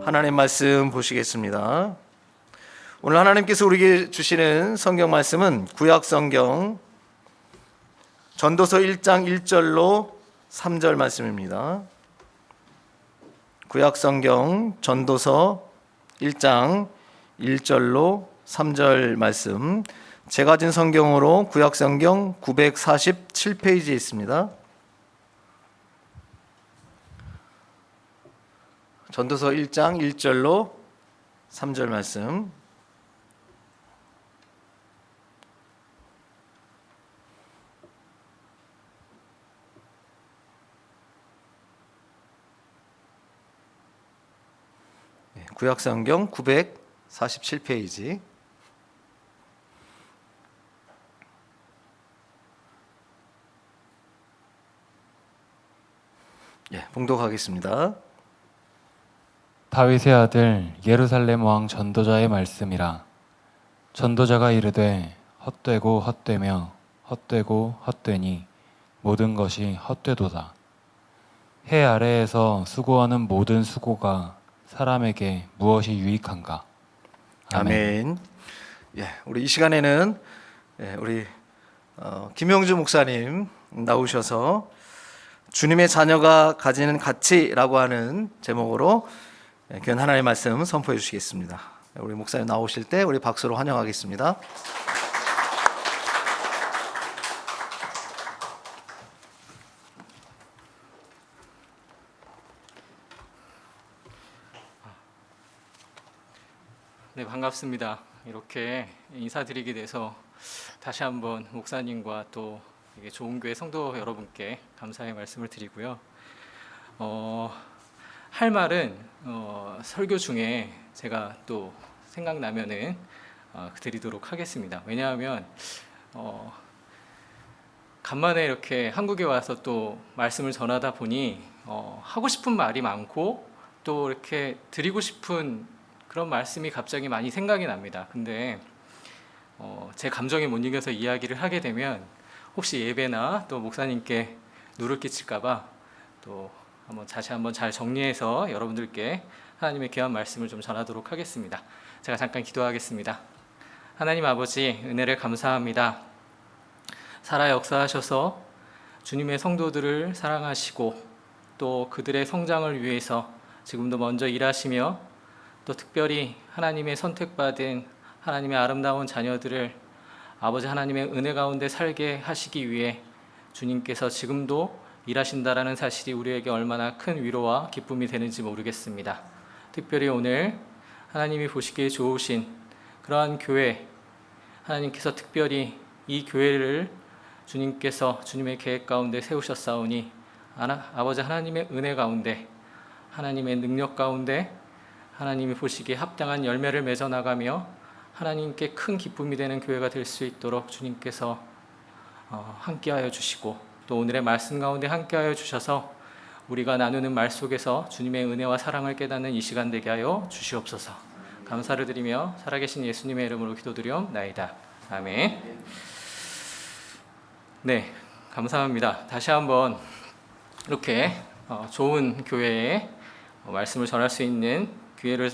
하나님 말씀 보시겠습니다. 오늘 하나님께서 우리에게 주시는 성경 말씀은 구약 성경 전도서 1장 1절로 3절 말씀입니다. 구약 성경 전도서 1장 1절로 3절 말씀, 제가 가진 성경으로 구약 성경 947페이지에 있습니다. 전도서 1장 1절로 3절 말씀. 구약성경 947페이지. 봉독하겠습니다. 다윗의 아들 예루살렘 왕 전도자의 말씀이라. 전도자가 이르되 헛되고 헛되며 헛되고 헛되니 모든 것이 헛되도다. 해 아래에서 수고하는 모든 수고가 사람에게 무엇이 유익한가? 아멘. 우리 이 시간에는 우리 김영주 목사님 나오셔서 주님의 자녀가 가지는 가치라고 하는 제목으로 귀한 하나님의 말씀 선포해 주시겠습니다. 우리 목사님 나오실 때 우리 박수로 환영하겠습니다. 네, 반갑습니다. 이렇게 인사드리게 돼서 다시 한번 목사님과 또 좋은 교회 성도 여러분께 감사의 말씀을 드리고요. 할 말은 설교 중에 제가 또 생각나면은 드리도록 하겠습니다. 왜냐하면 간만에 이렇게 한국에 와서 또 말씀을 전하다 보니 하고 싶은 말이 많고 또 이렇게 드리고 싶은 그런 말씀이 갑자기 많이 생각이 납니다. 근데 제 감정에 못 이겨서 이야기를 하게 되면 혹시 예배나 또 목사님께 누를 끼칠까봐 또 다시 한번 잘 정리해서 여러분들께 하나님의 귀한 말씀을 좀 전하도록 하겠습니다. 제가 잠깐 기도하겠습니다. 하나님 아버지, 은혜를 감사합니다. 살아 역사하셔서 주님의 성도들을 사랑하시고 또 그들의 성장을 위해서 지금도 먼저 일하시며 또 특별히 하나님의 선택받은 하나님의 아름다운 자녀들을 아버지 하나님의 은혜 가운데 살게 하시기 위해 주님께서 지금도 일하신다라는 사실이 우리에게 얼마나 큰 위로와 기쁨이 되는지 모르겠습니다. 특별히 오늘 하나님이 보시기에 좋으신 그러한 교회, 하나님께서 특별히 이 교회를 주님께서 주님의 계획 가운데 세우셨사오니 아버지 하나님의 은혜 가운데, 하나님의 능력 가운데 하나님이 보시기에 합당한 열매를 맺어 나가며 하나님께 큰 기쁨이 되는 교회가 될 수 있도록 주님께서 함께하여 주시고 또 오늘의 말씀 가운데 함께하여 주셔서 우리가 나누는 말 속에서 주님의 은혜와 사랑을 깨닫는 이 시간 되게 하여 주시옵소서. 감사를 드리며 살아계신 예수님의 이름으로 기도드리옵나이다. 아멘. 네, 감사합니다. 다시 한번 이렇게 좋은 교회에 말씀을 전할 수 있는 기회를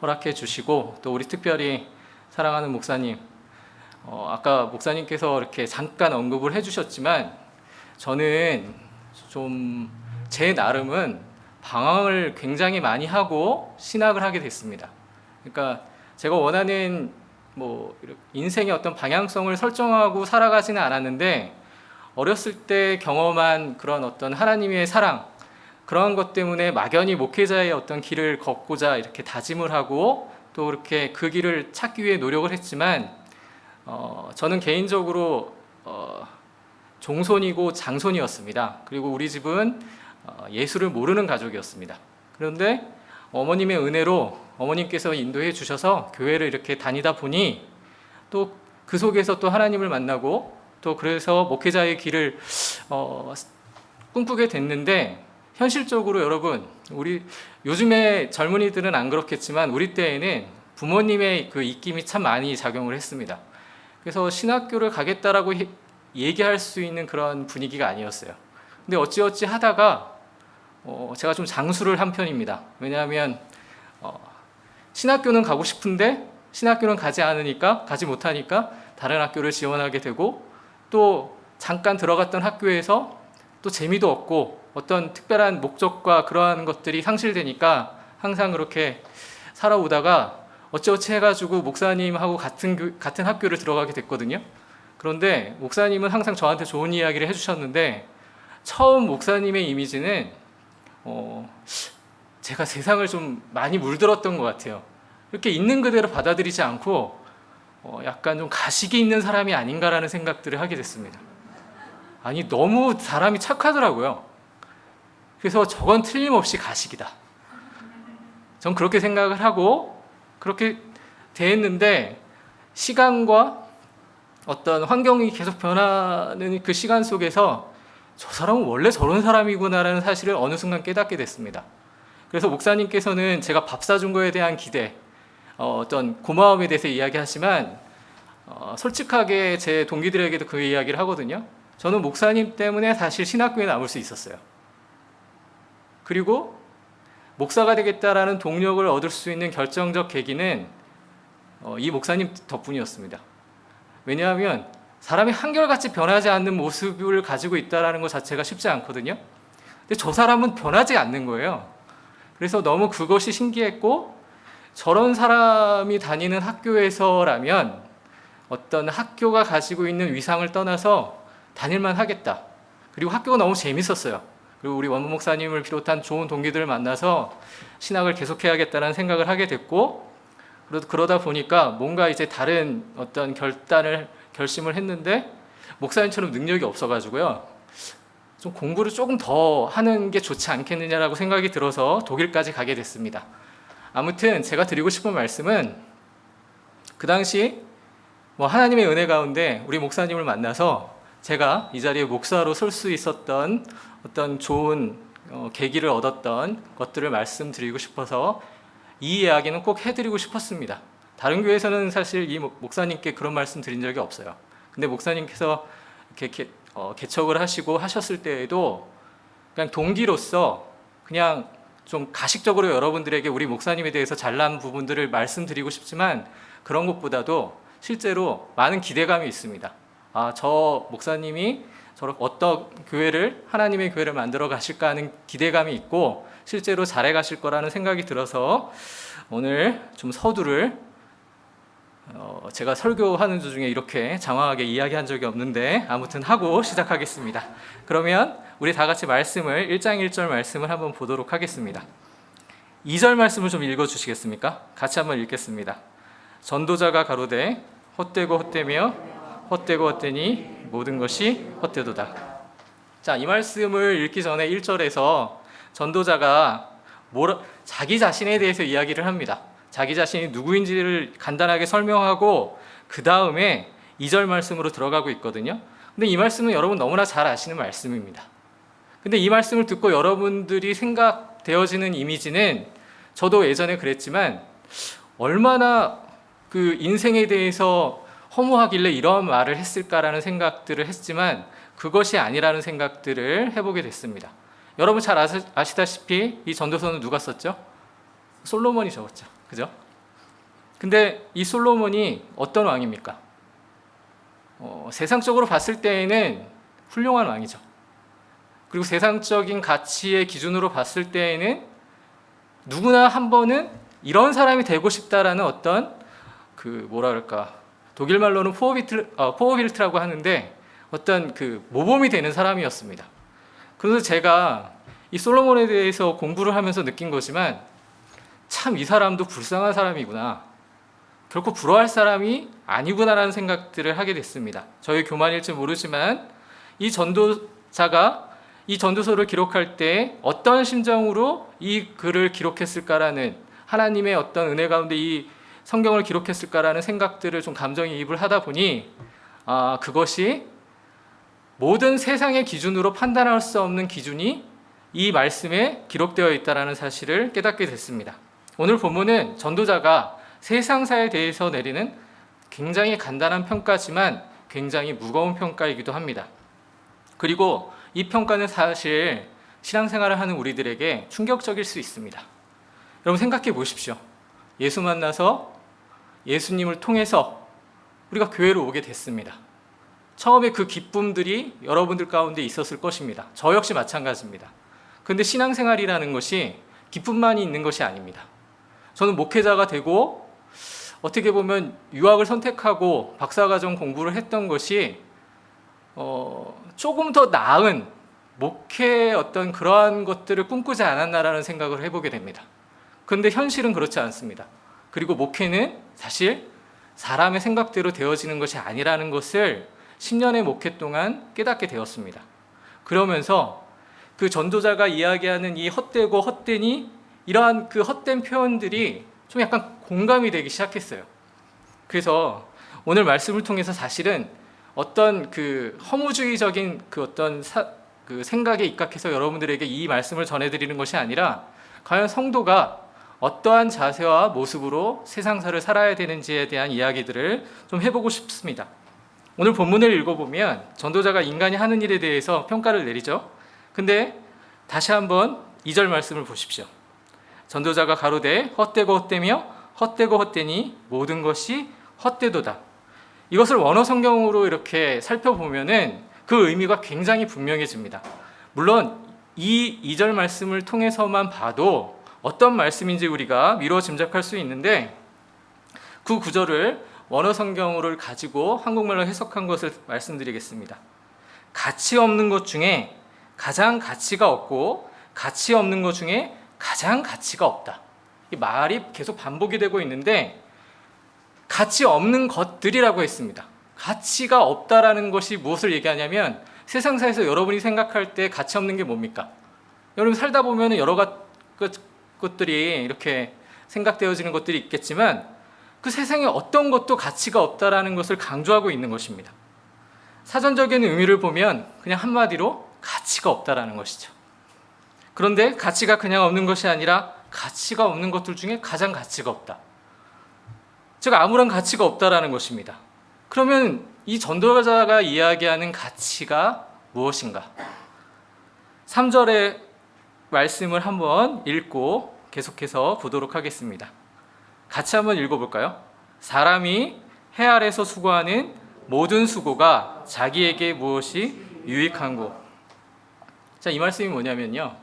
허락해 주시고 또 우리 특별히 사랑하는 목사님, 아까 목사님께서 이렇게 잠깐 언급을 해주셨지만 저는 좀 제 나름은 방황을 굉장히 많이 하고 신학을 하게 됐습니다. 그러니까 제가 원하는 인생의 어떤 방향성을 설정하고 살아가지는 않았는데 어렸을 때 경험한 그런 어떤 하나님의 사랑, 그런 것 때문에 막연히 목회자의 어떤 길을 걷고자 이렇게 다짐을 하고 또 이렇게 그 길을 찾기 위해 노력을 했지만 저는 개인적으로 종손이고 장손이었습니다. 그리고 우리 집은 예수를 모르는 가족이었습니다. 그런데 어머님의 은혜로 어머님께서 인도해 주셔서 교회를 이렇게 다니다 보니 또 그 속에서 또 하나님을 만나고 또 그래서 목회자의 길을 꿈꾸게 됐는데 현실적으로 여러분, 우리 요즘의 젊은이들은 안 그렇겠지만 우리 때에는 부모님의 그 입김이 참 많이 작용을 했습니다. 그래서 신학교를 가겠다라고 얘기할 수 있는 그런 분위기가 아니었어요. 근데 어찌어찌 하다가 제가 좀 장수를 한 편입니다. 왜냐하면 신학교는 가고 싶은데 신학교는 가지 못하니까 다른 학교를 지원하게 되고, 또 잠깐 들어갔던 학교에서 또 재미도 없고 어떤 특별한 목적과 그러한 것들이 상실되니까 항상 그렇게 살아오다가 어찌어찌 해가지고 목사님하고 같은 학교를 들어가게 됐거든요. 그런데 목사님은 항상 저한테 좋은 이야기를 해주셨는데, 처음 목사님의 이미지는 제가 세상을 좀 많이 물들었던 것 같아요. 이렇게 있는 그대로 받아들이지 않고 약간 좀 가식이 있는 사람이 아닌가라는 생각들을 하게 됐습니다. 아니, 너무 사람이 착하더라고요. 그래서 저건 틀림없이 가식이다. 전 그렇게 생각을 하고 그렇게 됐는데, 시간과 어떤 환경이 계속 변하는 그 시간 속에서 저 사람은 원래 저런 사람이구나라는 사실을 어느 순간 깨닫게 됐습니다. 그래서 목사님께서는 제가 밥 사준 거에 대한 기대, 어떤 고마움에 대해서 이야기하지만 솔직하게 제 동기들에게도 그 이야기를 하거든요. 저는 목사님 때문에 사실 신학교에 남을 수 있었어요. 그리고 목사가 되겠다라는 동력을 얻을 수 있는 결정적 계기는 이 목사님 덕분이었습니다. 왜냐하면 사람이 한결같이 변하지 않는 모습을 가지고 있다는 것 자체가 쉽지 않거든요. 근데 저 사람은 변하지 않는 거예요. 그래서 너무 그것이 신기했고, 저런 사람이 다니는 학교에서라면 어떤 학교가 가지고 있는 위상을 떠나서 다닐만 하겠다. 그리고 학교가 너무 재밌었어요. 그리고 우리 원무 목사님을 비롯한 좋은 동기들을 만나서 신학을 계속해야겠다는 생각을 하게 됐고, 그러다 보니까 뭔가 이제 다른 어떤 결심을 했는데, 목사님처럼 능력이 없어가지고요, 좀 공부를 조금 더 하는 게 좋지 않겠느냐라고 생각이 들어서 독일까지 가게 됐습니다. 아무튼 제가 드리고 싶은 말씀은, 그 당시 하나님의 은혜 가운데 우리 목사님을 만나서 제가 이 자리에 목사로 설 수 있었던 어떤 좋은 계기를 얻었던 것들을 말씀드리고 싶어서 이 이야기는 꼭 해드리고 싶었습니다. 다른 교회에서는 사실 이 목사님께 그런 말씀 드린 적이 없어요. 근데 목사님께서 이렇게 개척을 하시고 하셨을 때에도 그냥 동기로서 그냥 좀 가식적으로 여러분들에게 우리 목사님에 대해서 잘난 부분들을 말씀드리고 싶지만, 그런 것보다도 실제로 많은 기대감이 있습니다. 저 목사님이 어떤 교회를, 하나님의 교회를 만들어 가실까 하는 기대감이 있고, 실제로 잘해 가실 거라는 생각이 들어서 오늘 좀 서두를 제가 설교하는 도중에 이렇게 장황하게 이야기한 적이 없는데 아무튼 하고 시작하겠습니다. 그러면 우리 다 같이 말씀을 1장 1절 말씀을 한번 보도록 하겠습니다. 2절 말씀을 좀 읽어주시겠습니까? 같이 한번 읽겠습니다. 전도자가 가로되 헛되고 헛되며 헛되고 헛되니 모든 것이 헛되도다. 자, 이 말씀을 읽기 전에 1절에서 전도자가 자기 자신에 대해서 이야기를 합니다. 자기 자신이 누구인지를 간단하게 설명하고 그 다음에 2절 말씀으로 들어가고 있거든요. 근데 이 말씀은 여러분 너무나 잘 아시는 말씀입니다. 근데 이 말씀을 듣고 여러분들이 생각되어지는 이미지는, 저도 예전에 그랬지만 얼마나 그 인생에 대해서 허무하길래 이런 말을 했을까라는 생각들을 했지만 그것이 아니라는 생각들을 해보게 됐습니다. 여러분 잘 아시다시피 이 전도서는 누가 썼죠? 솔로몬이 적었죠. 그죠? 근데 이 솔로몬이 어떤 왕입니까? 세상적으로 봤을 때에는 훌륭한 왕이죠. 그리고 세상적인 가치의 기준으로 봤을 때에는 누구나 한 번은 이런 사람이 되고 싶다라는 어떤 독일 말로는 포어빌트라고 하는데 어떤 모범이 되는 사람이었습니다. 그래서 제가 이 솔로몬에 대해서 공부를 하면서 느낀 거지만, 참 이 사람도 불쌍한 사람이구나, 결코 부러워할 사람이 아니구나라는 생각들을 하게 됐습니다. 저희 교만일지 모르지만 이 전도자가 이 전도서를 기록할 때 어떤 심정으로 이 글을 기록했을까라는, 하나님의 어떤 은혜 가운데 이 성경을 기록했을까라는 생각들을 좀 감정이입을 하다 보니 그것이 모든 세상의 기준으로 판단할 수 없는 기준이 이 말씀에 기록되어 있다는 사실을 깨닫게 됐습니다. 오늘 본문은 전도자가 세상사에 대해서 내리는 굉장히 간단한 평가지만 굉장히 무거운 평가이기도 합니다. 그리고 이 평가는 사실 신앙생활을 하는 우리들에게 충격적일 수 있습니다. 여러분 생각해 보십시오. 예수 만나서 예수님을 통해서 우리가 교회로 오게 됐습니다. 처음에 그 기쁨들이 여러분들 가운데 있었을 것입니다. 저 역시 마찬가지입니다. 그런데 신앙생활이라는 것이 기쁨만이 있는 것이 아닙니다. 저는 목회자가 되고 어떻게 보면 유학을 선택하고 박사과정 공부를 했던 것이 조금 더 나은 목회의 어떤 그러한 것들을 꿈꾸지 않았나라는 생각을 해보게 됩니다. 그런데 현실은 그렇지 않습니다. 그리고 목회는 사실 사람의 생각대로 되어지는 것이 아니라는 것을 10년의 목회 동안 깨닫게 되었습니다. 그러면서 그 전도자가 이야기하는 이 헛되고 헛되니 이러한 그 헛된 표현들이 좀 약간 공감이 되기 시작했어요. 그래서 오늘 말씀을 통해서 사실은 어떤 그 허무주의적인 그 어떤 그 생각에 입각해서 여러분들에게 이 말씀을 전해드리는 것이 아니라 과연 성도가 어떠한 자세와 모습으로 세상사를 살아야 되는지에 대한 이야기들을 좀 해보고 싶습니다. 오늘 본문을 읽어보면 전도자가 인간이 하는 일에 대해서 평가를 내리죠. 근데 다시 한번 2절 말씀을 보십시오. 전도자가 가로되 헛되고 헛되며 헛되고 헛되니 모든 것이 헛되도다. 이것을 원어 성경으로 이렇게 살펴보면은 그 의미가 굉장히 분명해집니다. 물론 이 2절 말씀을 통해서만 봐도 어떤 말씀인지 우리가 미루어 짐작할 수 있는데 그 구절을 원어 성경어를 가지고 한국말로 해석한 것을 말씀드리겠습니다. 가치 없는 것 중에 가장 가치가 없고 가치 없는 것 중에 가장 가치가 없다. 이 말이 계속 반복이 되고 있는데 가치 없는 것들이라고 했습니다. 가치가 없다라는 것이 무엇을 얘기하냐면 세상사에서 여러분이 생각할 때 가치 없는 게 뭡니까? 여러분 살다 보면 여러 것들이 이렇게 생각되어지는 것들이 있겠지만 그 세상에 어떤 것도 가치가 없다라는 것을 강조하고 있는 것입니다. 사전적인 의미를 보면 그냥 한마디로 가치가 없다라는 것이죠. 그런데 가치가 그냥 없는 것이 아니라 가치가 없는 것들 중에 가장 가치가 없다. 즉 아무런 가치가 없다라는 것입니다. 그러면 이 전도자가 이야기하는 가치가 무엇인가? 3절의 말씀을 한번 읽고 계속해서 보도록 하겠습니다. 같이 한번 읽어볼까요? 사람이 해 아래서 수고하는 모든 수고가 자기에게 무엇이 유익한고. 자, 이 말씀이 뭐냐면요.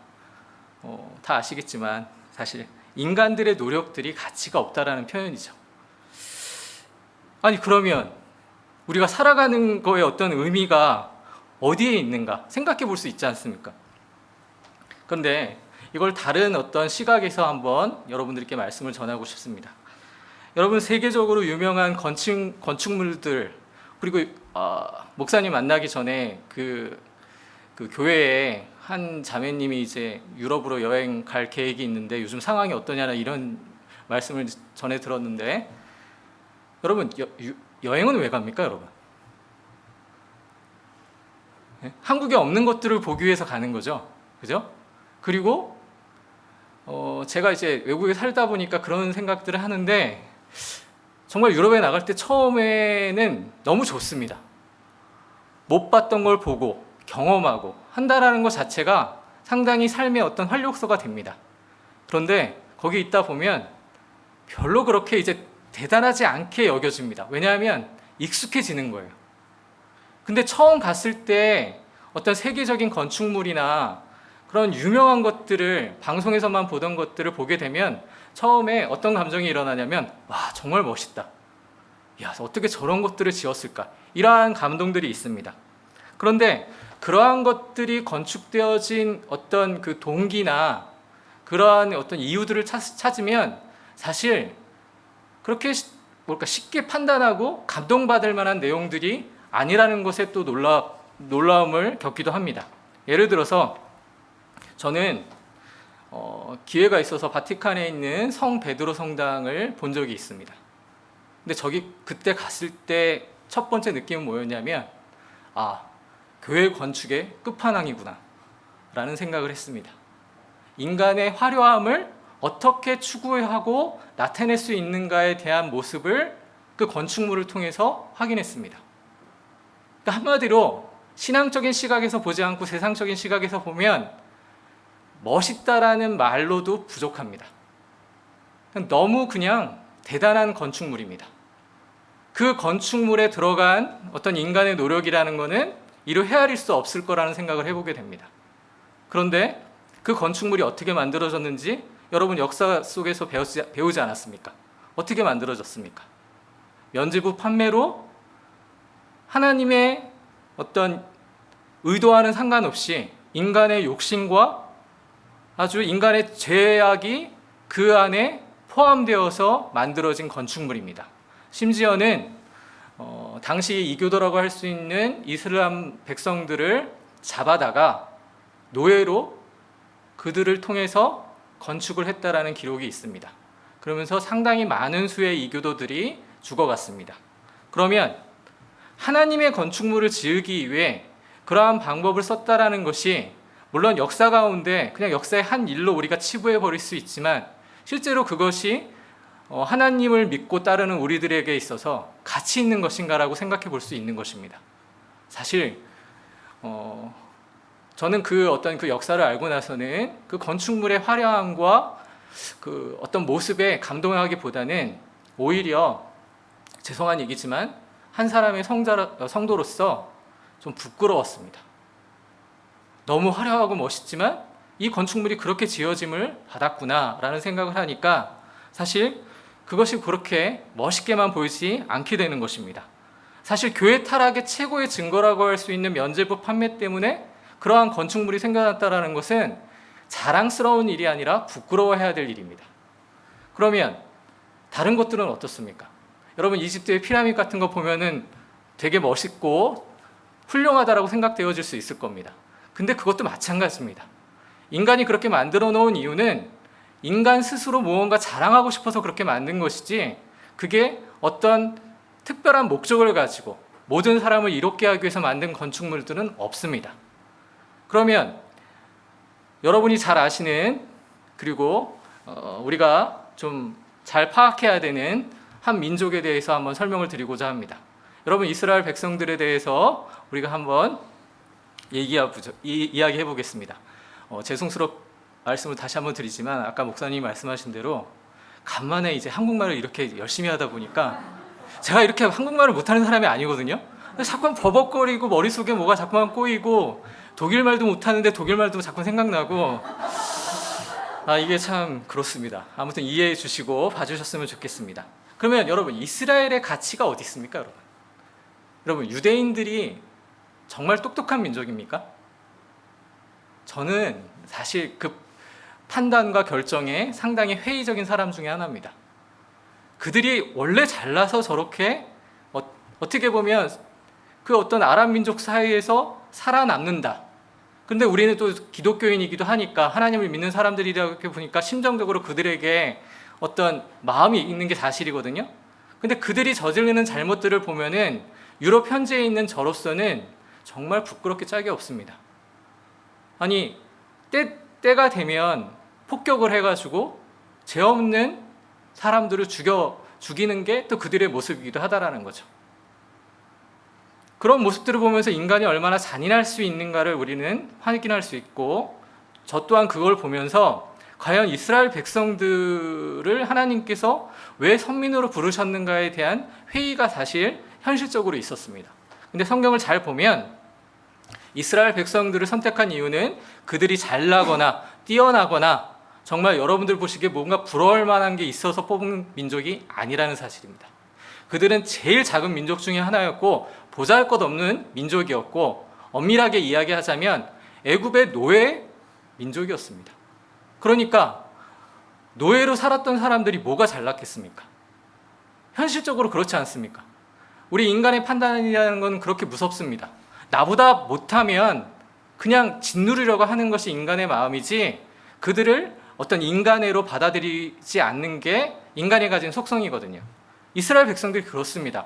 다 아시겠지만 사실 인간들의 노력들이 가치가 없다라는 표현이죠. 아니 그러면 우리가 살아가는 거에 어떤 의미가 어디에 있는가 생각해 볼 수 있지 않습니까? 그런데 이걸 다른 어떤 시각에서 한번 여러분들께 말씀을 전하고 싶습니다. 여러분 세계적으로 유명한 건축물들 그리고 목사님 만나기 전에 그 교회에 한 자매님이 이제 유럽으로 여행 갈 계획이 있는데 요즘 상황이 어떠냐나 이런 말씀을 전해 들었는데 여러분 여행은 왜 갑니까, 여러분? 네? 한국에 없는 것들을 보기 위해서 가는 거죠, 그죠? 그리고 제가 이제 외국에 살다 보니까 그런 생각들을 하는데 정말 유럽에 나갈 때 처음에는 너무 좋습니다. 못 봤던 걸 보고 경험하고 한다라는 것 자체가 상당히 삶의 어떤 활력소가 됩니다. 그런데 거기 있다 보면 별로 그렇게 이제 대단하지 않게 여겨집니다. 왜냐하면 익숙해지는 거예요. 근데 처음 갔을 때 어떤 세계적인 건축물이나 그런 유명한 것들을 방송에서만 보던 것들을 보게 되면 처음에 어떤 감정이 일어나냐면 와 정말 멋있다. 야 어떻게 저런 것들을 지었을까? 이러한 감동들이 있습니다. 그런데 그러한 것들이 건축되어진 어떤 그 동기나 그러한 어떤 이유들을 찾으면 사실 그렇게 쉽게 판단하고 감동받을 만한 내용들이 아니라는 것에 또 놀라움을 겪기도 합니다. 예를 들어서 저는 기회가 있어서 바티칸에 있는 성 베드로 성당을 본 적이 있습니다. 근데 그때 갔을 때 첫 번째 느낌은 뭐였냐면 교회 건축의 끝판왕이구나 라는 생각을 했습니다. 인간의 화려함을 어떻게 추구하고 나타낼 수 있는가에 대한 모습을 그 건축물을 통해서 확인했습니다. 그러니까 한마디로 신앙적인 시각에서 보지 않고 세상적인 시각에서 보면 멋있다라는 말로도 부족합니다. 너무 그냥 대단한 건축물입니다. 그 건축물에 들어간 어떤 인간의 노력이라는 것은 이루 헤아릴 수 없을 거라는 생각을 해보게 됩니다. 그런데 그 건축물이 어떻게 만들어졌는지 여러분 역사 속에서 배우지 않았습니까? 어떻게 만들어졌습니까? 면죄부 판매로 하나님의 어떤 의도와는 상관없이 인간의 욕심과 아주 인간의 죄악이 그 안에 포함되어서 만들어진 건축물입니다. 심지어는 당시 이교도라고 할 수 있는 이슬람 백성들을 잡아다가 노예로 그들을 통해서 건축을 했다라는 기록이 있습니다. 그러면서 상당히 많은 수의 이교도들이 죽어갔습니다. 그러면 하나님의 건축물을 지으기 위해 그러한 방법을 썼다라는 것이 물론 역사 가운데 그냥 역사의 한 일로 우리가 치부해 버릴 수 있지만 실제로 그것이 하나님을 믿고 따르는 우리들에게 있어서 가치 있는 것인가라고 생각해 볼 수 있는 것입니다. 사실 저는 그 역사를 알고 나서는 그 건축물의 화려함과 그 어떤 모습에 감동하기보다는 오히려 죄송한 얘기지만 한 사람의 성도로서 좀 부끄러웠습니다. 너무 화려하고 멋있지만 이 건축물이 그렇게 지어짐을 받았구나라는 생각을 하니까 사실 그것이 그렇게 멋있게만 보이지 않게 되는 것입니다. 사실 교회 타락의 최고의 증거라고 할 수 있는 면죄부 판매 때문에 그러한 건축물이 생겨났다는 것은 자랑스러운 일이 아니라 부끄러워해야 될 일입니다. 그러면 다른 것들은 어떻습니까? 여러분 이집트의 피라미드 같은 거 보면은 되게 멋있고 훌륭하다라고 생각되어질 수 있을 겁니다. 근데 그것도 마찬가지입니다. 인간이 그렇게 만들어 놓은 이유는 인간 스스로 무언가 자랑하고 싶어서 그렇게 만든 것이지 그게 어떤 특별한 목적을 가지고 모든 사람을 이롭게 하기 위해서 만든 건축물들은 없습니다. 그러면 여러분이 잘 아시는 그리고 우리가 좀 잘 파악해야 되는 한 민족에 대해서 한번 설명을 드리고자 합니다. 여러분 이스라엘 백성들에 대해서 우리가 한번 이야기해 보겠습니다. 죄송스럽 말씀을 다시 한번 드리지만 아까 목사님이 말씀하신 대로 간만에 이제 한국말을 이렇게 열심히 하다 보니까 제가 이렇게 한국말을 못하는 사람이 아니거든요. 자꾸만 버벅거리고 머릿속에 뭐가 자꾸만 꼬이고 독일말도 못하는데 독일말도 자꾸 생각나고 이게 참 그렇습니다. 아무튼 이해해 주시고 봐주셨으면 좋겠습니다. 그러면 여러분 이스라엘의 가치가 어디 있습니까? 여러분 유대인들이 정말 똑똑한 민족입니까? 저는 사실 그 판단과 결정에 상당히 회의적인 사람 중에 하나입니다. 그들이 원래 잘나서 저렇게 어떻게 보면 그 어떤 아랍 민족 사이에서 살아남는다. 그런데 우리는 또 기독교인이기도 하니까 하나님을 믿는 사람들이라고 보니까 심정적으로 그들에게 어떤 마음이 있는 게 사실이거든요. 근데 그들이 저지르는 잘못들을 보면은 유럽 현지에 있는 저로서는 정말 부끄럽게 짝이 없습니다. 아니 때가 되면 폭격을 해가지고 죄 없는 사람들을 죽이는 게 또 그들의 모습이기도 하다라는 거죠. 그런 모습들을 보면서 인간이 얼마나 잔인할 수 있는가를 우리는 확인할 수 있고 저 또한 그걸 보면서 과연 이스라엘 백성들을 하나님께서 왜 선민으로 부르셨는가에 대한 회의가 사실 현실적으로 있었습니다. 근데 성경을 잘 보면 이스라엘 백성들을 선택한 이유는 그들이 잘나거나 뛰어나거나 정말 여러분들 보시기에 뭔가 부러울 만한 게 있어서 뽑은 민족이 아니라는 사실입니다. 그들은 제일 작은 민족 중에 하나였고 보잘것없는 민족이었고 엄밀하게 이야기하자면 애굽의 노예 민족이었습니다. 그러니까 노예로 살았던 사람들이 뭐가 잘났겠습니까? 현실적으로 그렇지 않습니까? 우리 인간의 판단이라는 건 그렇게 무섭습니다. 나보다 못하면 그냥 짓누르려고 하는 것이 인간의 마음이지 그들을 어떤 인간애로 받아들이지 않는 게 인간이 가진 속성이거든요. 이스라엘 백성들이 그렇습니다.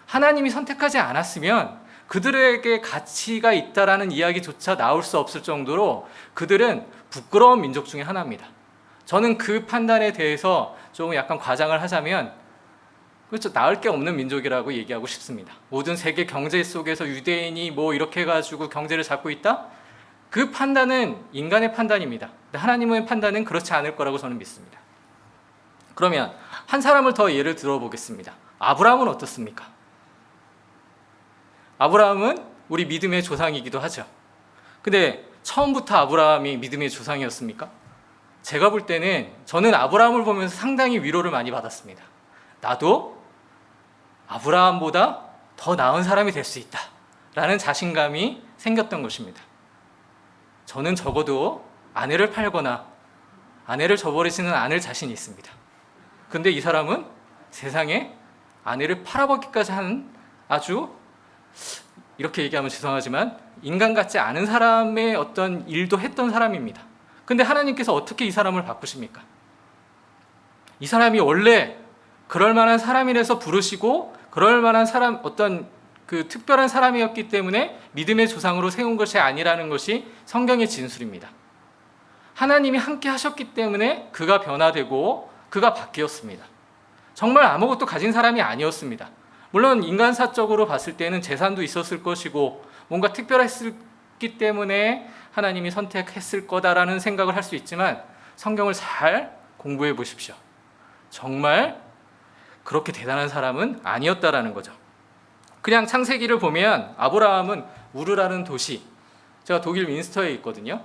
하나님이 선택하지 않았으면 그들에게 가치가 있다라는 이야기조차 나올 수 없을 정도로 그들은 부끄러운 민족 중에 하나입니다. 저는 그 판단에 대해서 좀 약간 과장을 하자면 그렇죠. 나을 게 없는 민족이라고 얘기하고 싶습니다. 모든 세계 경제 속에서 유대인이 뭐 이렇게 해가지고 경제를 잡고 있다? 그 판단은 인간의 판단입니다. 하나님의 판단은 그렇지 않을 거라고 저는 믿습니다. 그러면 한 사람을 더 예를 들어보겠습니다. 아브라함은 어떻습니까? 아브라함은 우리 믿음의 조상이기도 하죠. 근데 처음부터 아브라함이 믿음의 조상이었습니까? 제가 볼 때는 저는 아브라함을 보면서 상당히 위로를 많이 받았습니다. 나도 아브라함보다 더 나은 사람이 될 수 있다 라는 자신감이 생겼던 것입니다. 저는 적어도 아내를 팔거나 아내를 저버리지는 않을 자신이 있습니다. 근데 이 사람은 세상에 아내를 팔아먹기까지 하는 아주, 이렇게 얘기하면 죄송하지만 인간 같지 않은 사람의 어떤 일도 했던 사람입니다. 근데 하나님께서 어떻게 이 사람을 바꾸십니까? 이 사람이 원래 그럴 만한 사람이라서 부르시고 그럴 만한 사람, 어떤 그 특별한 사람이었기 때문에 믿음의 조상으로 세운 것이 아니라는 것이 성경의 진술입니다. 하나님이 함께 하셨기 때문에 그가 변화되고 그가 바뀌었습니다. 정말 아무것도 가진 사람이 아니었습니다. 물론 인간사적으로 봤을 때는 재산도 있었을 것이고 뭔가 특별했기 때문에 하나님이 선택했을 거다라는 생각을 할 수 있지만 성경을 잘 공부해 보십시오. 정말 그렇게 대단한 사람은 아니었다라는 거죠. 그냥 창세기를 보면 아브라함은 우르라는 도시, 제가 독일 민스터에 있거든요.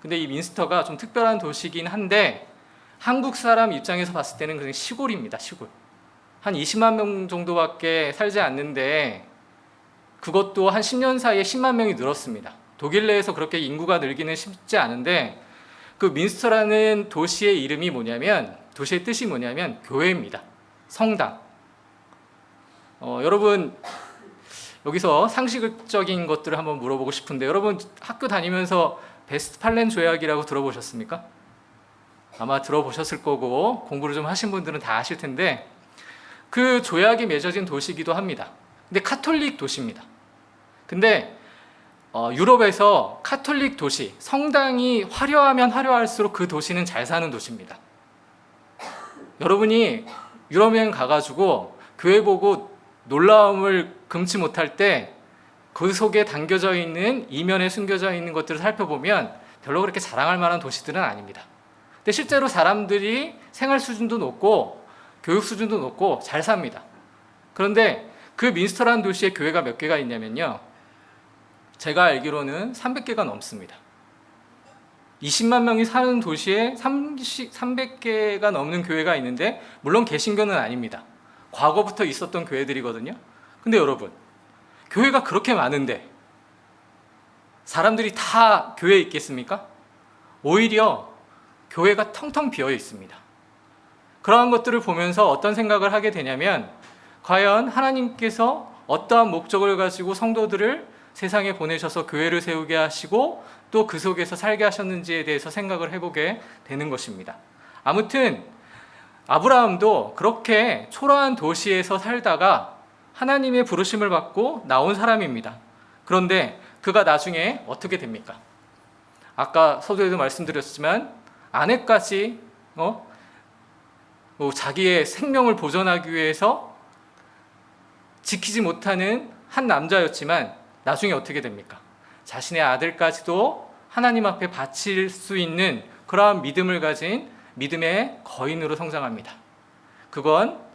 근데 이 민스터가 좀 특별한 도시긴 한데 한국 사람 입장에서 봤을 때는 그냥 시골입니다. 시골. 한 20만 명 정도밖에 살지 않는데 그것도 한 10년 사이에 10만 명이 늘었습니다. 독일 내에서 그렇게 인구가 늘기는 쉽지 않은데 그 민스터라는 도시의 이름이 뭐냐면, 도시의 뜻이 뭐냐면 교회입니다. 성당. 여러분 여기서 상식적인 것들을 한번 물어보고 싶은데, 여러분 학교 다니면서 베스트팔렌 조약이라고 들어보셨습니까? 아마 들어보셨을 거고 공부를 좀 하신 분들은 다 아실 텐데 그 조약이 맺어진 도시이기도 합니다. 근데 카톨릭 도시입니다. 근데 유럽에서 카톨릭 도시, 성당이 화려하면 화려할수록 그 도시는 잘 사는 도시입니다. 여러분이 유럽 여행 가가지고 교회 보고 놀라움을 금치 못할 때 그 속에 담겨져 있는, 이면에 숨겨져 있는 것들을 살펴보면 별로 그렇게 자랑할 만한 도시들은 아닙니다. 근데 실제로 사람들이 생활 수준도 높고 교육 수준도 높고 잘 삽니다. 그런데 그 민스터라는 도시에 교회가 몇 개가 있냐면요, 제가 알기로는 300개가 넘습니다. 20만 명이 사는 도시에 300개가 넘는 교회가 있는데, 물론 개신교는 아닙니다. 과거부터 있었던 교회들이거든요. 근데 여러분, 교회가 그렇게 많은데 사람들이 다 교회에 있겠습니까? 오히려 교회가 텅텅 비어 있습니다. 그러한 것들을 보면서 어떤 생각을 하게 되냐면, 과연 하나님께서 어떠한 목적을 가지고 성도들을 세상에 보내셔서 교회를 세우게 하시고 또 그 속에서 살게 하셨는지에 대해서 생각을 해보게 되는 것입니다. 아무튼 아브라함도 그렇게 초라한 도시에서 살다가 하나님의 부르심을 받고 나온 사람입니다. 그런데 그가 나중에 어떻게 됩니까? 아까 서두에도 말씀드렸지만 아내까지 자기의 생명을 보존하기 위해서 지키지 못하는 한 남자였지만 나중에 어떻게 됩니까? 자신의 아들까지도 하나님 앞에 바칠 수 있는 그러한 믿음을 가진 믿음의 거인으로 성장합니다. 그건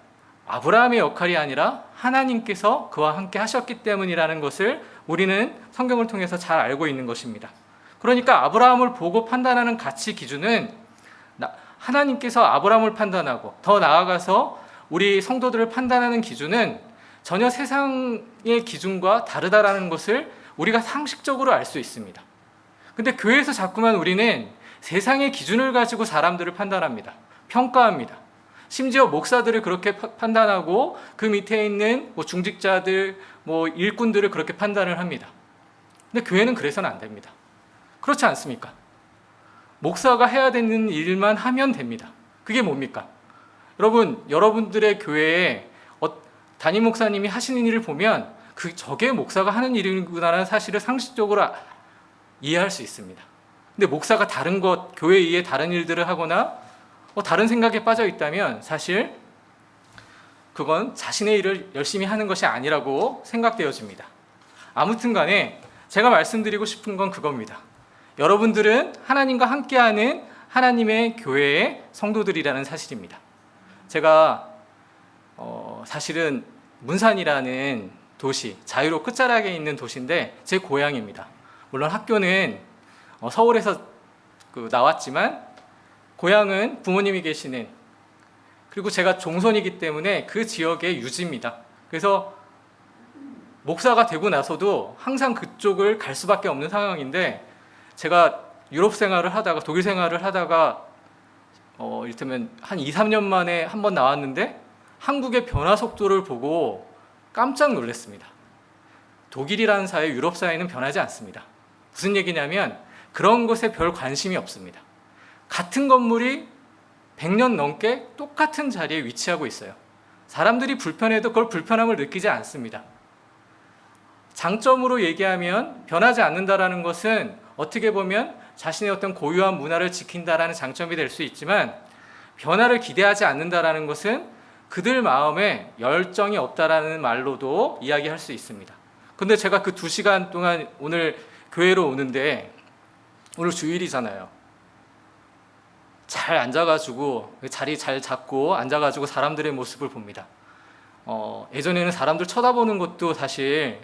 아브라함의 역할이 아니라 하나님께서 그와 함께 하셨기 때문이라는 것을 우리는 성경을 통해서 잘 알고 있는 것입니다. 그러니까 아브라함을 보고 판단하는 가치 기준은 하나님께서 아브라함을 판단하고, 더 나아가서 우리 성도들을 판단하는 기준은 전혀 세상의 기준과 다르다라는 것을 우리가 상식적으로 알 수 있습니다. 근데 교회에서 자꾸만 우리는 세상의 기준을 가지고 사람들을 판단합니다. 평가합니다. 심지어 목사들을 그렇게 판단하고 그 밑에 있는 중직자들, 일꾼들을 그렇게 판단을 합니다. 근데 교회는 그래서는 안 됩니다. 그렇지 않습니까? 목사가 해야 되는 일만 하면 됩니다. 그게 뭡니까? 여러분들의 교회에 담임 목사님이 하시는 일을 보면 저게 목사가 하는 일이구나라는 사실을 상식적으로 이해할 수 있습니다. 근데 목사가 다른 것, 교회 이외에 다른 일들을 하거나 다른 생각에 빠져 있다면 사실 그건 자신의 일을 열심히 하는 것이 아니라고 생각되어집니다. 아무튼 간에 제가 말씀드리고 싶은 건 그겁니다. 여러분들은 하나님과 함께하는 하나님의 교회의 성도들이라는 사실입니다. 제가 사실은 문산이라는 도시, 자유로 끝자락에 있는 도시인데 제 고향입니다. 물론 학교는 서울에서 나왔지만 고향은 부모님이 계시는, 그리고 제가 종손이기 때문에 그 지역의 유지입니다. 그래서 목사가 되고 나서도 항상 그쪽을 갈 수밖에 없는 상황인데, 제가 유럽 생활을 하다가 독일 생활을 하다가 이를테면 한 2, 3년 만에 한 번 나왔는데 한국의 변화 속도를 보고 깜짝 놀랐습니다. 독일이라는 사회, 유럽 사회는 변하지 않습니다. 무슨 얘기냐면 그런 것에 별 관심이 없습니다. 같은 건물이 100년 넘게 똑같은 자리에 위치하고 있어요. 사람들이 불편해도 그걸 불편함을 느끼지 않습니다. 장점으로 얘기하면 변하지 않는다라는 것은 어떻게 보면 자신의 어떤 고유한 문화를 지킨다라는 장점이 될 수 있지만, 변화를 기대하지 않는다라는 것은 그들 마음에 열정이 없다라는 말로도 이야기할 수 있습니다. 근데 제가 그 2시간 동안 오늘 교회로 오는데, 오늘 주일이잖아요. 잘 앉아가지고 자리 잘 잡고 앉아가지고 사람들의 모습을 봅니다. 예전에는 사람들 쳐다보는 것도 사실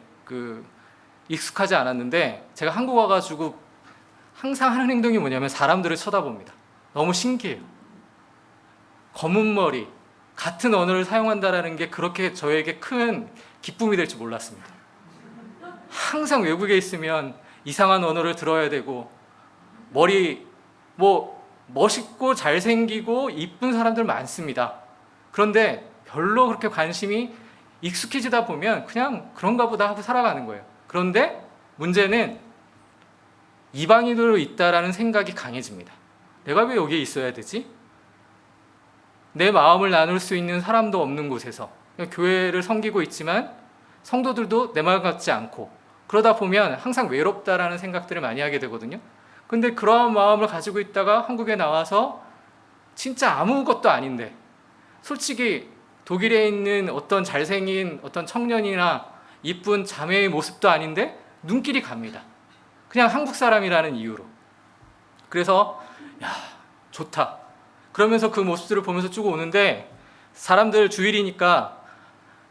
익숙하지 않았는데, 제가 한국 와가지고 항상 하는 행동이 뭐냐면 사람들을 쳐다봅니다. 너무 신기해요. 검은 머리, 같은 언어를 사용한다는 게 그렇게 저에게 큰 기쁨이 될 줄 몰랐습니다. 항상 외국에 있으면 이상한 언어를 들어야 되고, 머리 멋있고 잘생기고 이쁜 사람들 많습니다. 그런데 별로 그렇게 관심이 익숙해지다 보면 그냥 그런가 보다 하고 살아가는 거예요. 그런데 문제는 이방인으로 있다라는 생각이 강해집니다. 내가 왜 여기에 있어야 되지? 내 마음을 나눌 수 있는 사람도 없는 곳에서 교회를 섬기고 있지만 성도들도 내 말 같지 않고, 그러다 보면 항상 외롭다라는 생각들을 많이 하게 되거든요. 근데 그러한 마음을 가지고 있다가 한국에 나와서 진짜 아무것도 아닌데, 솔직히 독일에 있는 어떤 잘생긴 어떤 청년이나 이쁜 자매의 모습도 아닌데 눈길이 갑니다. 그냥 한국 사람이라는 이유로. 그래서 야, 좋다. 그러면서 그 모습들을 보면서 쭉 오는데, 사람들 주일이니까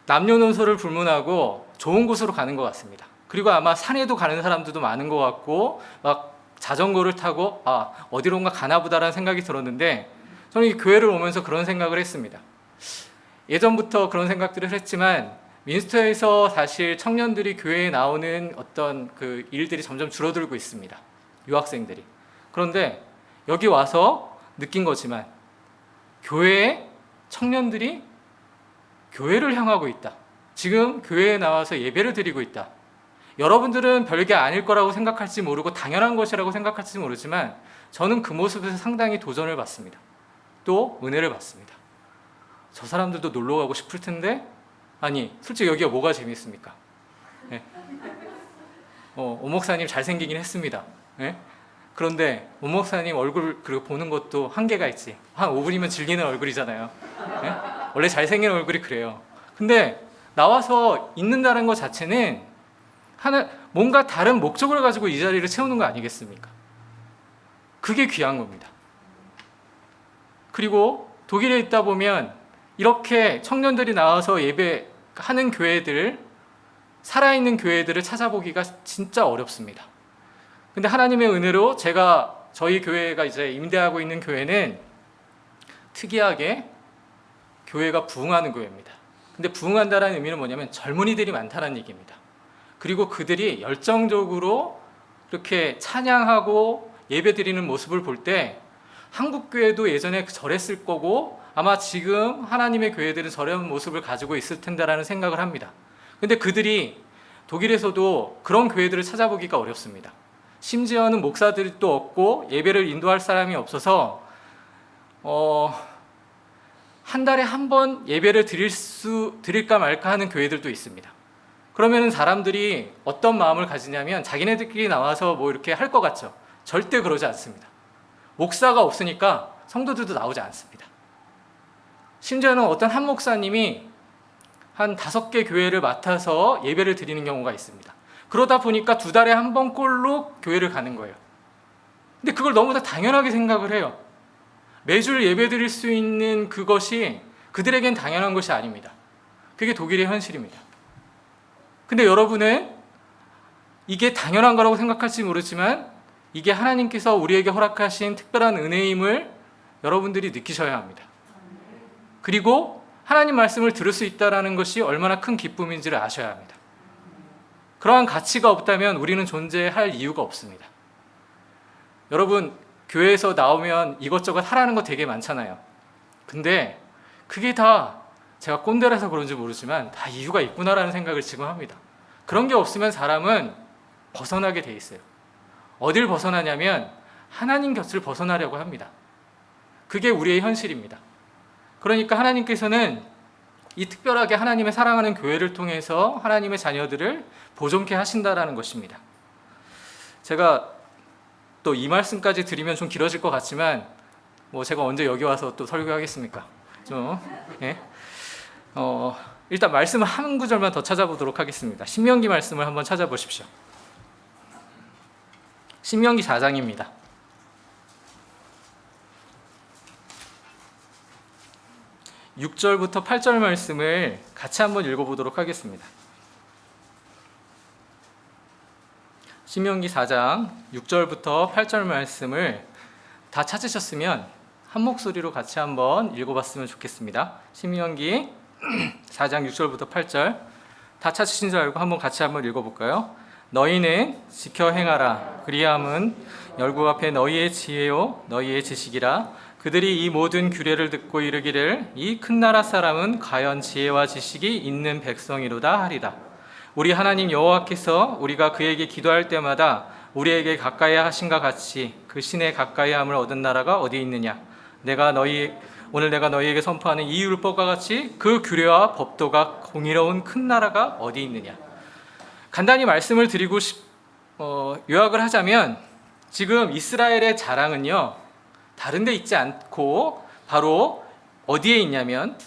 남녀노소를 불문하고 좋은 곳으로 가는 것 같습니다. 그리고 아마 산에도 가는 사람들도 많은 것 같고, 막 자전거를 타고 어디론가 가나 보다라는 생각이 들었는데, 저는 이 교회를 오면서 그런 생각을 했습니다. 예전부터 그런 생각들을 했지만 민스터에서 사실 청년들이 교회에 나오는 어떤 그 일들이 점점 줄어들고 있습니다. 유학생들이. 그런데 여기 와서 느낀 거지만 교회에 청년들이 교회를 향하고 있다. 지금 교회에 나와서 예배를 드리고 있다. 여러분들은 별게 아닐 거라고 생각할지 모르고 당연한 것이라고 생각할지 모르지만 저는 그 모습에서 상당히 도전을 받습니다. 또 은혜를 받습니다. 저 사람들도 놀러 가고 싶을 텐데, 아니 솔직히 여기가 뭐가 재밌습니까? 네. 오 목사님 잘생기긴 했습니다. 네? 그런데 오 목사님 얼굴 그리고 보는 것도 한계가 있지. 한 5분이면 질리는 얼굴이잖아요. 네? 원래 잘생긴 얼굴이 그래요. 근데 나와서 있는다는 것 자체는 뭔가 다른 목적을 가지고 이 자리를 채우는 거 아니겠습니까? 그게 귀한 겁니다. 그리고 독일에 있다 보면 이렇게 청년들이 나와서 예배하는 교회들, 살아있는 교회들을 찾아보기가 진짜 어렵습니다. 근데 하나님의 은혜로 저희 교회가 이제 임대하고 있는 교회는 특이하게 교회가 부흥하는 교회입니다. 근데 부흥한다는 의미는 뭐냐면 젊은이들이 많다는 얘기입니다. 그리고 그들이 열정적으로 이렇게 찬양하고 예배드리는 모습을 볼 때 한국 교회도 예전에 저랬을 거고, 아마 지금 하나님의 교회들은 저런 모습을 가지고 있을 텐데라는 생각을 합니다. 근데 그들이 독일에서도 그런 교회들을 찾아보기가 어렵습니다. 심지어는 목사들이 또 없고 예배를 인도할 사람이 없어서 한 달에 한 번 예배를 드릴까 말까 하는 교회들도 있습니다. 그러면 사람들이 어떤 마음을 가지냐면 자기네들끼리 나와서 뭐 이렇게 할 것 같죠. 절대 그러지 않습니다. 목사가 없으니까 성도들도 나오지 않습니다. 심지어는 어떤 한 목사님이 한 5개 교회를 맡아서 예배를 드리는 경우가 있습니다. 그러다 보니까 2달에 한 번꼴로 교회를 가는 거예요. 근데 그걸 너무나 당연하게 생각을 해요. 매주 예배 드릴 수 있는 그것이 그들에겐 당연한 것이 아닙니다. 그게 독일의 현실입니다. 근데 여러분은 이게 당연한 거라고 생각할지 모르지만 이게 하나님께서 우리에게 허락하신 특별한 은혜임을 여러분들이 느끼셔야 합니다. 그리고 하나님 말씀을 들을 수 있다는 것이 얼마나 큰 기쁨인지를 아셔야 합니다. 그러한 가치가 없다면 우리는 존재할 이유가 없습니다. 여러분, 교회에서 나오면 이것저것 하라는 거 되게 많잖아요. 근데 그게 다 제가 꼰대라서 그런지 모르지만 다 이유가 있구나라는 생각을 지금 합니다. 그런 게 없으면 사람은 벗어나게 돼 있어요. 어딜 벗어나냐면 하나님 곁을 벗어나려고 합니다. 그게 우리의 현실입니다. 그러니까 하나님께서는 이 특별하게 하나님의 사랑하는 교회를 통해서 하나님의 자녀들을 보존케 하신다라는 것입니다. 제가 또 이 말씀까지 드리면 좀 길어질 것 같지만 뭐 제가 언제 여기 와서 또 설교하겠습니까? 좀 예. 일단 말씀을 한 구절만 더 찾아보도록 하겠습니다. 신명기 말씀을 한번 찾아보십시오. 신명기 4장입니다. 6절부터 8절 말씀을 같이 한번 읽어보도록 하겠습니다. 신명기 4장 6절부터 8절 말씀을 다 찾으셨으면 한 목소리로 같이 한번 읽어봤으면 좋겠습니다. 신명기 4장 6절부터 8절 다 찾으신 줄 알고 같이 한번 읽어볼까요? 너희는 지켜 행하라. 그리함은 열국 앞에 너희의 지혜요 너희의 지식이라. 그들이 이 모든 규례를 듣고 이르기를 이 큰 나라 사람은 과연 지혜와 지식이 있는 백성이로다 하리라. 우리 하나님 여호와께서 우리가 그에게 기도할 때마다 우리에게 가까이 하신과 같이 그 신의 가까이함을 얻은 나라가 어디 있느냐. 오늘 내가 너희에게 선포하는 이 율법과 같이 그 규례와 법도가 공의로운 큰 나라가 어디 있느냐. 간단히 말씀을 드리고 요약을 하자면 지금 이스라엘의 자랑은요 다른 데 있지 않고 바로 어디에 있냐면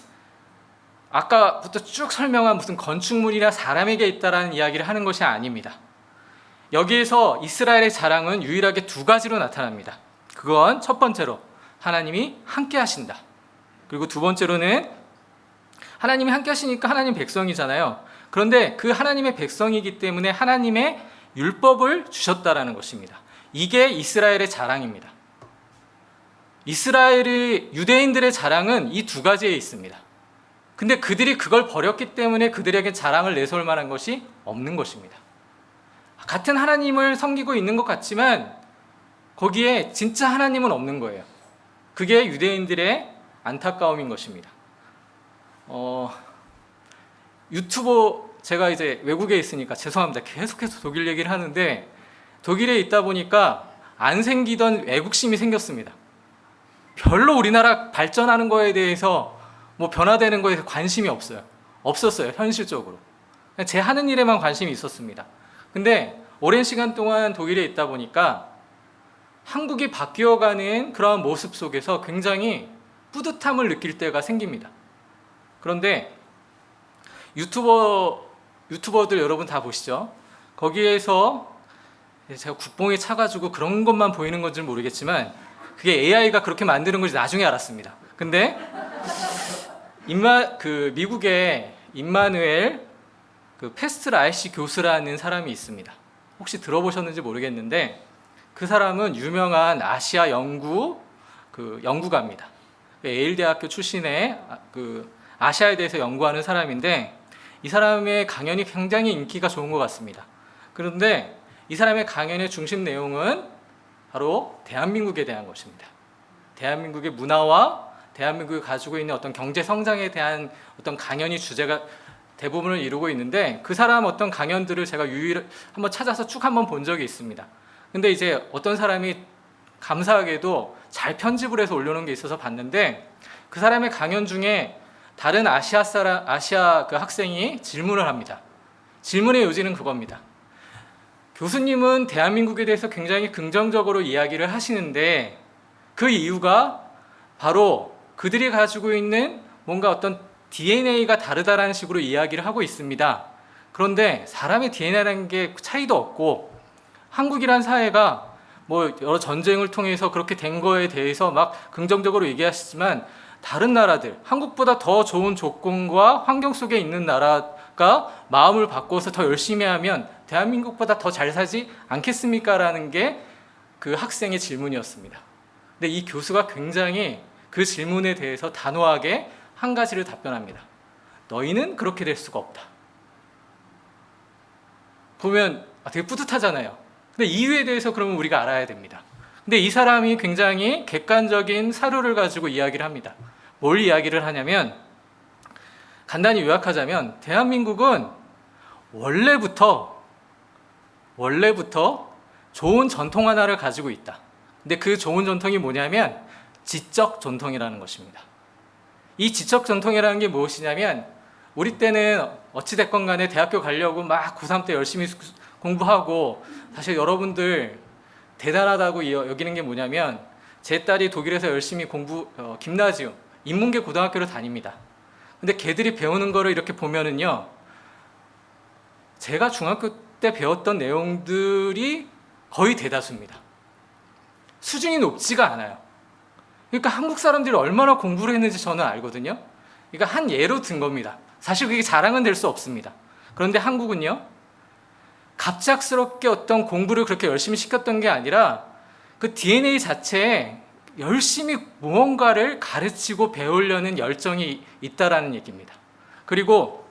아까부터 쭉 설명한 무슨 건축물이나 사람에게 있다라는 이야기를 하는 것이 아닙니다. 여기에서 이스라엘의 자랑은 유일하게 두 가지로 나타납니다. 그건 첫 번째로 하나님이 함께 하신다. 그리고 두 번째로는 하나님이 함께 하시니까 하나님 백성이잖아요. 그런데 그 하나님의 백성이기 때문에 하나님의 율법을 주셨다라는 것입니다. 이게 이스라엘의 자랑입니다. 이스라엘의 유대인들의 자랑은 이 두 가지에 있습니다. 근데 그들이 그걸 버렸기 때문에 그들에게 자랑을 내세울 만한 것이 없는 것입니다. 같은 하나님을 섬기고 있는 것 같지만 거기에 진짜 하나님은 없는 거예요. 그게 유대인들의 안타까움인 것입니다. 유튜버 제가 이제 외국에 있으니까 죄송합니다. 계속해서 독일 얘기를 하는데 독일에 있다 보니까 안 생기던 애국심이 생겼습니다. 별로 우리나라 발전하는 거에 대해서 뭐 변화되는 거에 관심이 없었어요. 현실적으로. 그냥 제 하는 일에만 관심이 있었습니다. 근데 오랜 시간 동안 독일에 있다 보니까 한국이 바뀌어가는 그런 모습 속에서 굉장히 뿌듯함을 느낄 때가 생깁니다. 그런데 유튜버들 여러분 다 보시죠? 거기에서 제가 국뽕에 차가지고 그런 것만 보이는 건지 모르겠지만 그게 AI가 그렇게 만드는 건지 나중에 알았습니다. 근데 미국의 임마누엘 패스트 라이시 교수라는 사람이 있습니다. 혹시 들어보셨는지 모르겠는데 그 사람은 유명한 아시아 연구가입니다. 예일 대학교 출신의 아시아에 대해서 연구하는 사람인데 이 사람의 강연이 굉장히 인기가 좋은 것 같습니다. 그런데 이 사람의 강연의 중심 내용은 바로 대한민국에 대한 것입니다. 대한민국의 문화와 대한민국이 가지고 있는 어떤 경제 성장에 대한 어떤 강연이 주제가 대부분을 이루고 있는데 그 사람 어떤 강연들을 제가 한번 찾아서 쭉 한번 본 적이 있습니다. 근데 이제 어떤 사람이 감사하게도 잘 편집을 해서 올려놓은 게 있어서 봤는데 그 사람의 강연 중에 다른 아시아 그 학생이 질문을 합니다. 질문의 요지는 그겁니다. 교수님은 대한민국에 대해서 굉장히 긍정적으로 이야기를 하시는데 그 이유가 바로 그들이 가지고 있는 뭔가 어떤 DNA가 다르다라는 식으로 이야기를 하고 있습니다. 그런데 사람의 DNA라는 게 차이도 없고 한국이란 사회가 뭐 여러 전쟁을 통해서 그렇게 된 거에 대해서 막 긍정적으로 얘기하시지만 다른 나라들, 한국보다 더 좋은 조건과 환경 속에 있는 나라가 마음을 바꿔서 더 열심히 하면 대한민국보다 더 잘 살지 않겠습니까? 라는 게 그 학생의 질문이었습니다. 근데 이 교수가 굉장히 그 질문에 대해서 단호하게 한 가지를 답변합니다. 너희는 그렇게 될 수가 없다. 보면 되게 뿌듯하잖아요. 근데 이유에 대해서 그러면 우리가 알아야 됩니다. 근데 이 사람이 굉장히 객관적인 사료를 가지고 이야기를 합니다. 뭘 이야기를 하냐면, 간단히 요약하자면 대한민국은 원래부터 좋은 전통 하나를 가지고 있다. 근데 그 좋은 전통이 뭐냐면 지적 전통이라는 것입니다. 이 지적 전통이라는 게 무엇이냐면, 우리 때는 어찌됐건 간에 대학교 가려고 막 고3 때 열심히 공부하고, 사실 여러분들 대단하다고 여기는 게 뭐냐면, 제 딸이 독일에서 열심히 김나지움, 인문계 고등학교를 다닙니다. 근데 걔들이 배우는 거를 이렇게 보면은요, 제가 중학교 때 배웠던 내용들이 거의 대다수입니다. 수준이 높지가 않아요. 그러니까 한국 사람들이 얼마나 공부를 했는지 저는 알거든요. 그러니까 한 예로 든 겁니다. 사실 그게 자랑은 될 수 없습니다. 그런데 한국은요, 갑작스럽게 어떤 공부를 그렇게 열심히 시켰던 게 아니라 그 DNA 자체에 열심히 무언가를 가르치고 배우려는 열정이 있다라는 얘기입니다. 그리고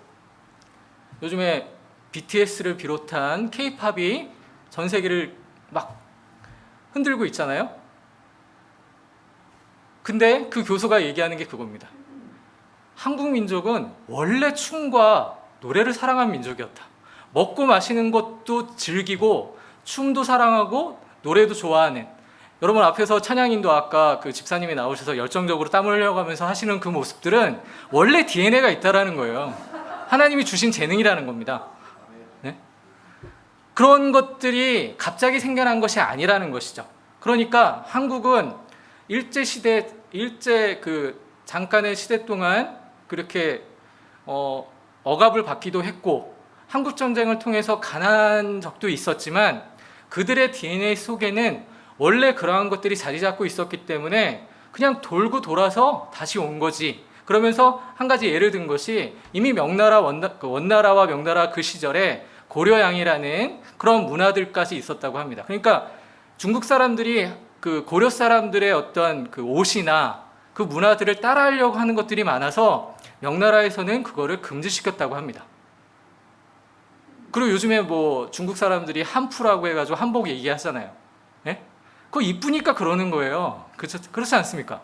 요즘에 BTS를 비롯한 K-팝이 전 세계를 막 흔들고 있잖아요. 근데 그 교수가 얘기하는 게 그겁니다. 한국 민족은 원래 춤과 노래를 사랑한 민족이었다. 먹고 마시는 것도 즐기고 춤도 사랑하고 노래도 좋아하는, 여러분 앞에서 찬양인도 아까 그 집사님이 나오셔서 열정적으로 땀을 흘려가면서 하시는 그 모습들은 원래 DNA가 있다라는 거예요. 하나님이 주신 재능이라는 겁니다. 네? 그런 것들이 갑자기 생겨난 것이 아니라는 것이죠. 그러니까 한국은 일제 그 잠깐의 시대 동안 그렇게 억압을 받기도 했고, 한국 전쟁을 통해서 가난한 적도 있었지만 그들의 DNA 속에는 원래 그러한 것들이 자리 잡고 있었기 때문에 그냥 돌고 돌아서 다시 온 거지. 그러면서 한 가지 예를 든 것이, 이미 원나라와 명나라 그 시절에 고려양이라는 그런 문화들까지 있었다고 합니다. 그러니까 중국 사람들이 그 고려 사람들의 어떤 그 옷이나 그 문화들을 따라하려고 하는 것들이 많아서 명나라에서는 그거를 금지시켰다고 합니다. 그리고 요즘에 뭐 중국 사람들이 한푸라고 해가지고 한복 얘기하잖아요. 예? 그거 이쁘니까 그러는 거예요. 그렇지 않습니까?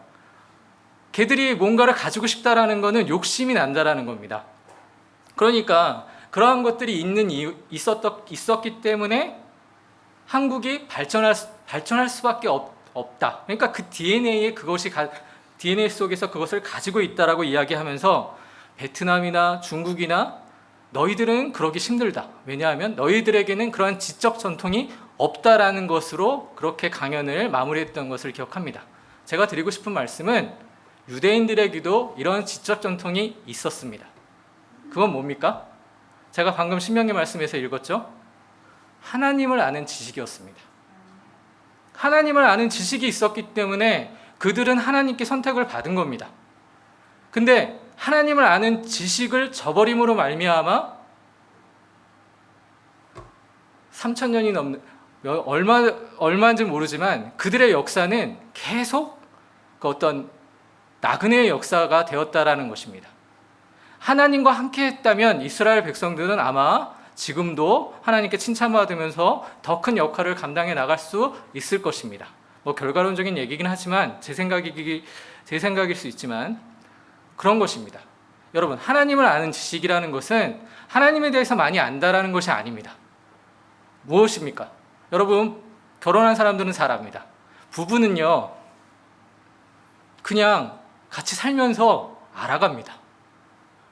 걔들이 뭔가를 가지고 싶다라는 거는 욕심이 난다라는 겁니다. 그러니까 그러한 것들이 있었기 때문에 한국이 발전할 수밖에 없다. 그러니까 그 DNA 속에서 그것을 가지고 있다라고 이야기하면서, 베트남이나 중국이나 너희들은 그러기 힘들다. 왜냐하면 너희들에게는 그러한 지적 전통이 없다라는 것으로 그렇게 강연을 마무리했던 것을 기억합니다. 제가 드리고 싶은 말씀은, 유대인들에게도 이런 지적 전통이 있었습니다. 그건 뭡니까? 제가 방금 신명기 말씀에서 읽었죠? 하나님을 아는 지식이었습니다. 하나님을 아는 지식이 있었기 때문에 그들은 하나님께 선택을 받은 겁니다. 근데 하나님을 아는 지식을 저버림으로 말미암아 3,000년이 넘는, 얼마인지 모르지만 그들의 역사는 계속 그 어떤 나그네의 역사가 되었다라는 것입니다. 하나님과 함께 했다면 이스라엘 백성들은 아마 지금도 하나님께 칭찬받으면서 더 큰 역할을 감당해 나갈 수 있을 것입니다. 뭐 결과론적인 얘기긴 하지만 제 생각일 수 있지만 그런 것입니다. 여러분, 하나님을 아는 지식이라는 것은 하나님에 대해서 많이 안다라는 것이 아닙니다. 무엇입니까? 여러분, 결혼한 사람들은 잘 압니다. 부부는요, 그냥 같이 살면서 알아갑니다.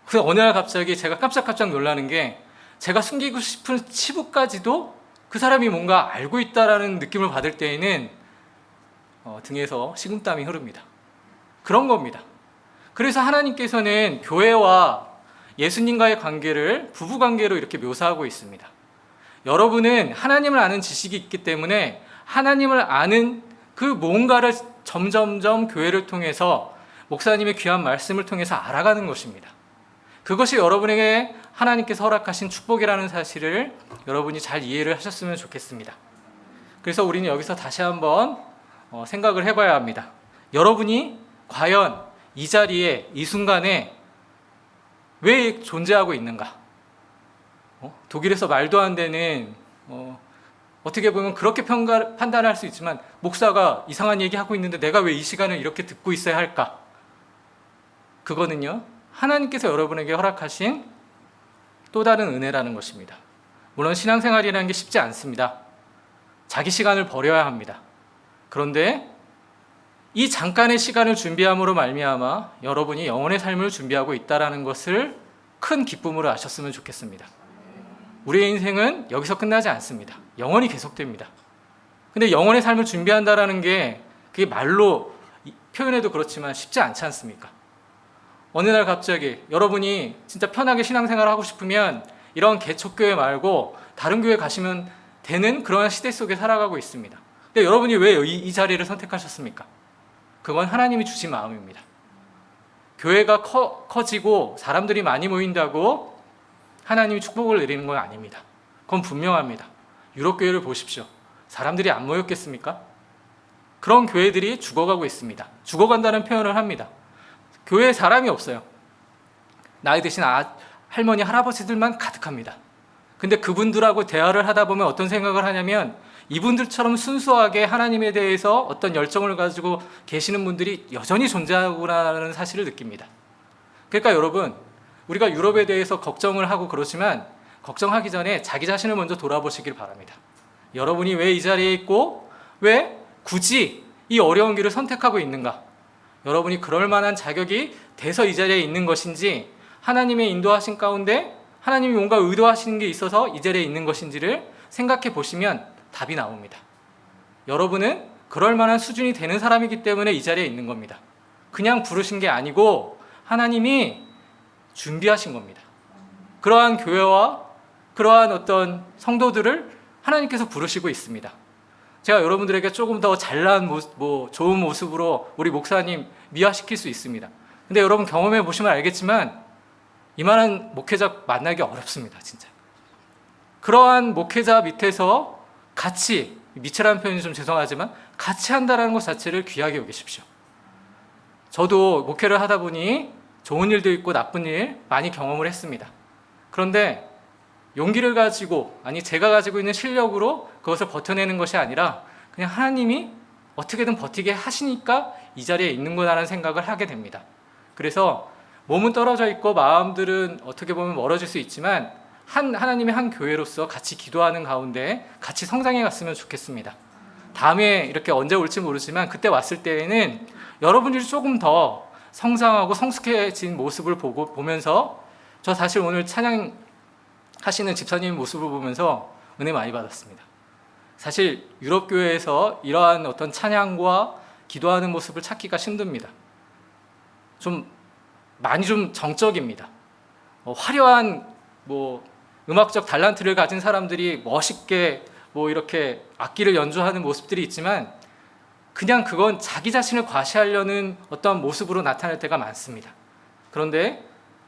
그래서 어느 날 갑자기 제가 깜짝깜짝 놀라는 게, 제가 숨기고 싶은 치부까지도 그 사람이 뭔가 알고 있다라는 느낌을 받을 때에는 등에서 식은땀이 흐릅니다. 그런 겁니다. 그래서 하나님께서는 교회와 예수님과의 관계를 부부관계로 이렇게 묘사하고 있습니다. 여러분은 하나님을 아는 지식이 있기 때문에 하나님을 아는 그 뭔가를 점점점 교회를 통해서 목사님의 귀한 말씀을 통해서 알아가는 것입니다. 그것이 여러분에게 하나님께서 허락하신 축복이라는 사실을 여러분이 잘 이해를 하셨으면 좋겠습니다. 그래서 우리는 여기서 다시 한번 생각을 해봐야 합니다. 여러분이 과연 이 자리에 이 순간에 왜 존재하고 있는가? 독일에서 말도 안 되는 어떻게 보면 그렇게 판단할 수 있지만 목사가 이상한 얘기하고 있는데 내가 왜 이 시간을 이렇게 듣고 있어야 할까? 그거는요, 하나님께서 여러분에게 허락하신 또 다른 은혜라는 것입니다. 물론 신앙생활이라는 게 쉽지 않습니다. 자기 시간을 버려야 합니다. 그런데 이 잠깐의 시간을 준비함으로 말미암아 여러분이 영혼의 삶을 준비하고 있다는 것을 큰 기쁨으로 아셨으면 좋겠습니다. 우리의 인생은 여기서 끝나지 않습니다. 영원히 계속됩니다. 근데 영혼의 삶을 준비한다는 게 그게 말로 표현해도 그렇지만 쉽지 않지 않습니까? 어느 날 갑자기 여러분이 진짜 편하게 신앙생활을 하고 싶으면 이런 개척교회 말고 다른 교회 가시면 되는 그런 시대 속에 살아가고 있습니다. 근데 여러분이 왜 이 자리를 선택하셨습니까? 그건 하나님이 주신 마음입니다. 교회가 커지고 사람들이 많이 모인다고 하나님이 축복을 내리는 건 아닙니다. 그건 분명합니다. 유럽교회를 보십시오. 사람들이 안 모였겠습니까? 그런 교회들이 죽어가고 있습니다. 죽어간다는 표현을 합니다. 교회에 사람이 없어요. 나이 드신 할머니, 할아버지들만 가득합니다. 근데 그분들하고 대화를 하다 보면 어떤 생각을 하냐면 이분들처럼 순수하게 하나님에 대해서 어떤 열정을 가지고 계시는 분들이 여전히 존재하구나라는 사실을 느낍니다. 그러니까 여러분, 우리가 유럽에 대해서 걱정을 하고 그러지만 걱정하기 전에 자기 자신을 먼저 돌아보시길 바랍니다. 여러분이 왜 이 자리에 있고 왜 굳이 이 어려운 길을 선택하고 있는가? 여러분이 그럴 만한 자격이 돼서 이 자리에 있는 것인지, 하나님의 인도하신 가운데 하나님이 뭔가 의도하시는 게 있어서 이 자리에 있는 것인지를 생각해 보시면 답이 나옵니다. 여러분은 그럴 만한 수준이 되는 사람이기 때문에 이 자리에 있는 겁니다. 그냥 부르신 게 아니고 하나님이 준비하신 겁니다. 그러한 교회와 그러한 어떤 성도들을 하나님께서 부르시고 있습니다. 제가 여러분들에게 조금 더 잘난 좋은 모습으로 우리 목사님 미화시킬 수 있습니다. 근데 여러분 경험해 보시면 알겠지만 이만한 목회자 만나기 어렵습니다. 진짜. 그러한 목회자 밑에서 같이, 미체라는 표현이 좀 죄송하지만 같이 한다는 것 자체를 귀하게 여기십시오. 저도 목회를 하다 보니 좋은 일도 있고 나쁜 일 많이 경험을 했습니다. 그런데 용기를 가지고, 아니 제가 가지고 있는 실력으로 그것을 버텨내는 것이 아니라 그냥 하나님이 어떻게든 버티게 하시니까 이 자리에 있는구나라는 생각을 하게 됩니다. 그래서 몸은 떨어져 있고 마음들은 어떻게 보면 멀어질 수 있지만 하나님의 한 교회로서 같이 기도하는 가운데 같이 성장해 갔으면 좋겠습니다. 다음에 이렇게 언제 올지 모르지만 그때 왔을 때에는 여러분들이 조금 더 성장하고 성숙해진 모습을 보면서, 저 사실 오늘 찬양 하시는 집사님 모습을 보면서 은혜 많이 받았습니다. 사실 유럽 교회에서 이러한 어떤 찬양과 기도하는 모습을 찾기가 힘듭니다. 많이 좀 정적입니다. 화려한 음악적 달란트를 가진 사람들이 멋있게 이렇게 악기를 연주하는 모습들이 있지만 그냥 그건 자기 자신을 과시하려는 어떤 모습으로 나타날 때가 많습니다. 그런데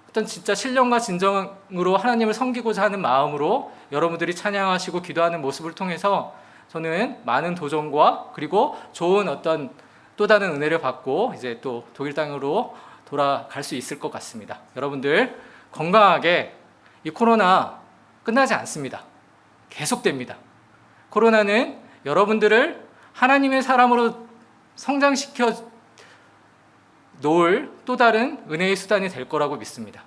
어떤 진짜 신령과 진정으로 하나님을 섬기고자 하는 마음으로 여러분들이 찬양하시고 기도하는 모습을 통해서 저는 많은 도전과 그리고 좋은 어떤 또 다른 은혜를 받고 이제 또 독일 땅으로 돌아갈 수 있을 것 같습니다. 여러분들 건강하게, 이 코로나 끝나지 않습니다. 계속됩니다. 코로나는 여러분들을 하나님의 사람으로 성장시켜 놓을 또 다른 은혜의 수단이 될 거라고 믿습니다.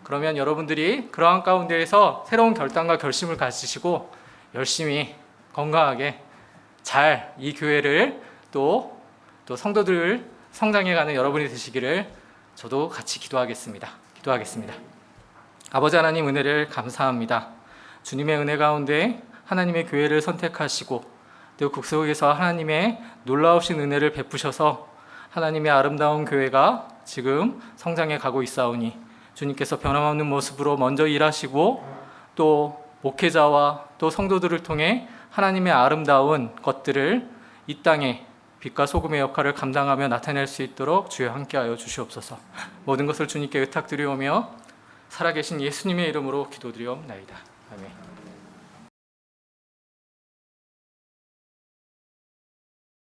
그러면 여러분들이 그러한 가운데에서 새로운 결단과 결심을 가지시고 열심히 건강하게 잘 이 교회를 또 성도들을 성장해가는 여러분이 되시기를 저도 같이 기도하겠습니다. 아버지 하나님, 은혜를 감사합니다. 주님의 은혜 가운데 하나님의 교회를 선택하시고 또 그 속에서 하나님의 놀라우신 은혜를 베푸셔서 하나님의 아름다운 교회가 지금 성장해 가고 있사오니 주님께서 변함없는 모습으로 먼저 일하시고 또 목회자와 또 성도들을 통해 하나님의 아름다운 것들을 이 땅에 빛과 소금의 역할을 감당하며 나타낼 수 있도록 주여 함께하여 주시옵소서. 모든 것을 주님께 의탁드리오며 살아계신 예수님의 이름으로 기도드리옵나이다. 아멘.